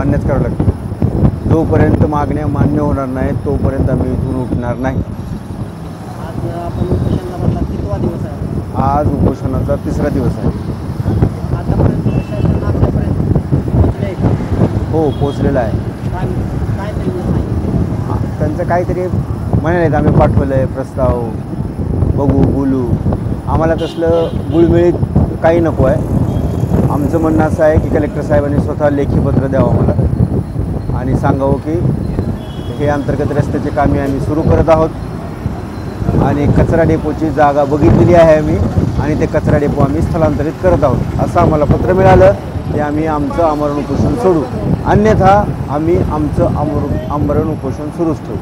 मान्यच करावं लागतं। जोपर्यंत मागण्या मान्य होणार नाहीत तोपर्यंत आम्ही इथून उठणार नाही। आज आपण उपोषणाला बसला, कितवा दिवस आहे? आज उपोषणाचा 3रा दिवस आहे। आतापर्यंत प्रशासन आपल्यापर्यंत पोहोचले आहे का? हो, पोचलेला आहे। काय तरी सांगितलं? त्यांचं काहीतरी म्हणाले, आम्ही पाठवलं आहे प्रस्ताव, बघू बोलू। आम्हाला तसलं गुळमेळीत काही नको आहे। आमचं म्हणणं असं आहे की कलेक्टर साहेबांनी स्वतः लेखी पत्र द्यावं आम्हाला आणि सांगावं की हे अंतर्गत रस्त्याचे कामे आम्ही सुरू करत आहोत आणि कचरा डेपोची जागा बघितलेली आहे आम्ही आणि ते कचरा डेपो आम्ही स्थलांतरित करत आहोत असं आम्हाला पत्र मिळालं की आम्ही आमचं आमरण उपोषण सोडू, अन्यथा आम्ही आमचं आमरण उपोषण सुरूच ठेवू।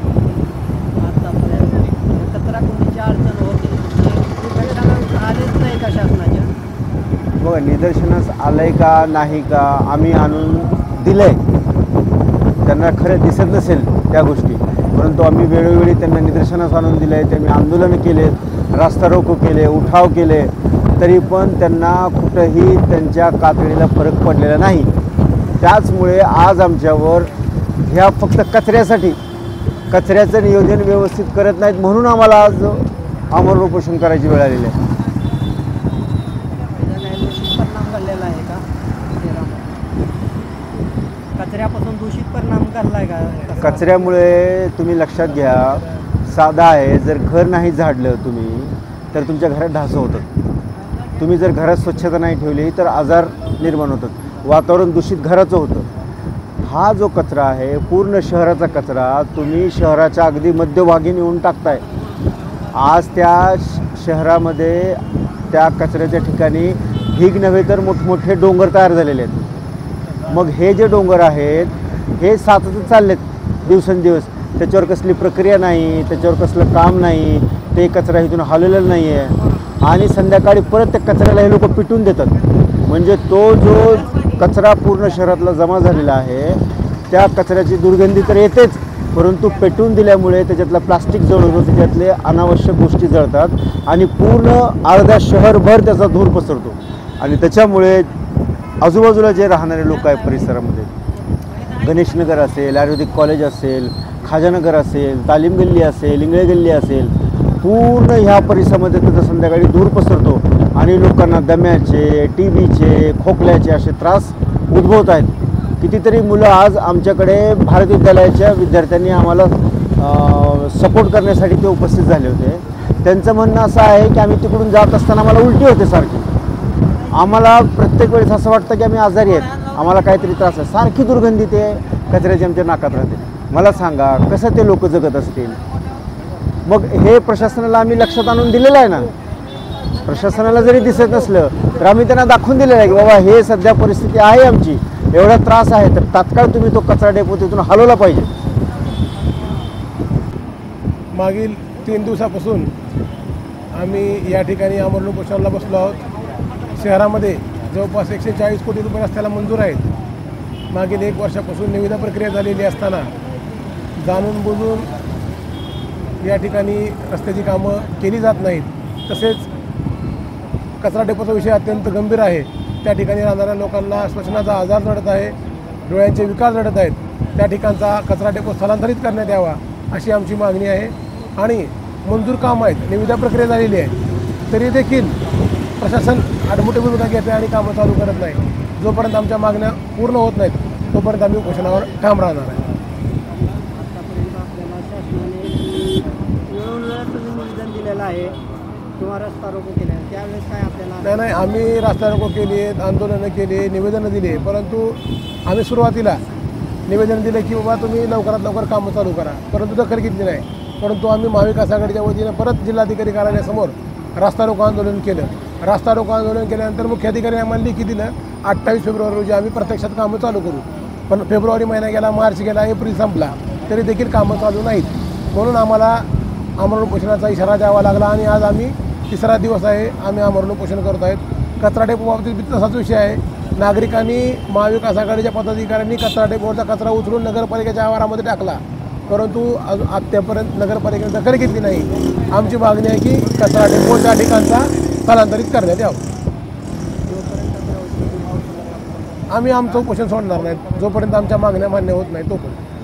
कचरा कोणतीची अडचण होती आलेच नाही का शासनाच्या? बघा, निदर्शनास आलंय का नाही का आम्ही आणून दिलंय, त्यांना खरं दिसत नसेल त्या गोष्टी, परंतु आम्ही वेळोवेळी त्यांना निदर्शनास आणून दिलं आहे। त्यांनी आंदोलन केले, रास्ता रोको केले, उठाव केले, तरी पण त्यांना कुठंही त्यांच्या कातडीला फरक पडलेला नाही। त्याचमुळे आज आमच्यावर ह्या फक्त कचऱ्याचं नियोजन व्यवस्थित करत नाहीत म्हणून आम्हाला आज आमरण उपोषण करायची वेळ आलेली आहे। परिणाम घडलेला आहे का? कचऱ्यापासून दूषित परिणाम घडला आहे का? कचऱ्यामुळे तुम्ही लक्षात घ्या, साधा आहे, जर घर नाही झाडलं तुम्ही तर तुमच्या घरात ढासं होतात। तुम्ही जर घरात स्वच्छता नाही ठेवली तर आजार निर्माण होतात, वातावरण दूषित घराचं होतं। हा जो कचरा आहे पूर्ण शहराचा कचरा तुम्ही शहराच्या अगदी मध्यभागी नेऊन टाकताय। आज त्या शहरामध्ये त्या कचऱ्याच्या ठिकाणी ढीग नव्हे तर मोठमोठे डोंगर तयार झालेले आहेत। मग हे जे डोंगर आहेत हे सातत्याने चाललेत दिवसेंदिवस, त्याच्यावर कसली प्रक्रिया नाही, त्याच्यावर कसलं काम नाही, ते कचरा इथून हलवलेला नाही आहे आणि संध्याकाळी परत त्या कचऱ्याला हे लोक पिटून देतात। म्हणजे तो जो कचरा पूर्ण शहरातला जमा झालेला आहे त्या कचऱ्याची दुर्गंधी तर येतेच, परंतु पेटून दिल्यामुळे त्याच्यातलं प्लास्टिक जळून त्याच्यातले अनावश्यक गोष्टी जळतात आणि पूर्ण अर्ध्या शहरभर त्याचा धूर पसरतो आणि त्याच्यामुळे आजूबाजूला जे राहणारे लोक आहेत परिसरामध्ये, गणेशनगर असेल, आयुर्वेदिक कॉलेज असेल, खाजानगर असेल, तालीम गल्ली असेल, इंगळे गल्ली असेल, पूर्ण ह्या परिसरामध्ये त्याचा संध्याकाळी धूर पसरतो आणि लोकांना दम्याचे, TBचे, खोकल्याचे असे त्रास उद्भवत आहेत। कितीतरी मुलं आज आमच्याकडे भारत विद्यालयाच्या विद्यार्थ्यांनी आम्हाला सपोर्ट करण्यासाठी ते उपस्थित झाले होते। त्यांचं म्हणणं असं आहे की आम्ही तिकडून जात असताना आम्हाला उलटी होते सारखी, आम्हाला प्रत्येक वेळेस असं वाटतं की आम्ही आजारी आहेत, आम्हाला काहीतरी त्रास आहे, सारखी दुर्गंधी ते कचऱ्याची आमच्या नाकात राहते। मला सांगा कसं ते लोक जगत असतील? मग हे प्रशासनाला आम्ही लक्षात आणून दिलेलं आहे ना। प्रशासनाला जरी दिसत नसलं तर आम्ही त्यांना दाखवून दिलेलं आहे की बाबा हे सध्या परिस्थिती आहे आमची, एवढा त्रास आहे, तर तात्काळ तुम्ही तो कचरा डेपो तिथून हलवला पाहिजे। मागील 3 दिवसापासून आम्ही या ठिकाणी आमरण उपोषणाला बसलो आहोत। शहरामध्ये जवळपास 140 कोटी रुपये रस्त्याला मंजूर आहेत। मागील 1 वर्षापासून निविदा प्रक्रिया झालेली असताना जाणून बुजून या ठिकाणी रस्त्याची कामं केली जात नाहीत। तसेच कचरा डेपोचा विषय अत्यंत गंभीर आहे। त्या ठिकाणी राहणाऱ्या लोकांना श्वसनाचा आजार जडत आहे, डोळ्यांचे विकार जडत आहेत। त्या ठिकाणचा कचरा डेपो स्थलांतरित करण्यात यावा अशी आमची मागणी आहे। आणि मंजूर काम आहेत, निविदा प्रक्रिया झालेली आहे, तरी देखील प्रशासन आडमुठे भूमिका घेते आणि कामं चालू करत नाही। जोपर्यंत आमच्या मागण्या पूर्ण होत नाहीत तोपर्यंत आम्ही उपोषणावर ठाम राहणार आहे। निवेदन दिलेलं आहे किंवा रस्ता रोको केला, त्यावेळेस काय आपल्याला? नाही, आम्ही रस्ता रोको केली, आंदोलनं केली, निवेदनं दिली, परंतु आम्ही सुरुवातीला निवेदन दिले की बाबा तुम्ही लवकरात लवकर कामं चालू करा, परंतु दखल घेतली नाही। परंतु आम्ही महाविकास आघाडीच्या वतीनं परत जिल्हाधिकारी कार्यालयासमोर रास्ता रोको आंदोलन केलं। रास्ता रोको आंदोलन केल्यानंतर मुख्याधिकारी आम्हाला लिखी दिलं 28 फेब्रुवारी रोजी आम्ही प्रत्यक्षात कामं चालू करू, पण फेब्रुवारी महिना गेला, मार्च गेला, एप्रिल संपला, तरी देखील कामं चालू नाहीत। म्हणून आम्हाला आमरण उपोषणाचा इशारा द्यावा लागला आणि आज आम्ही 3रा दिवस आहे आम्ही आमरण उपोषण करत आहेत। कचरा डेपो बाबतीत तसाच विषय आहे। नागरिकांनी महाविकास आघाडीच्या पदाधिकाऱ्यांनी कचरा डेपोवरचा कचरा उचलून नगरपालिकेच्या आवारामध्ये टाकला, परंतु आत्तापर्यंत नगरपालिकेने दखल घेतली नाही। आमची मागणी आहे की कचरा डेपो त्या ठिकाणचा स्थलांतरित करण्यात यावं। आम्ही आमचं उपोषण सोडणार नाही जोपर्यंत आमच्या मागण्या मान्य होत नाही तोपर्यंत.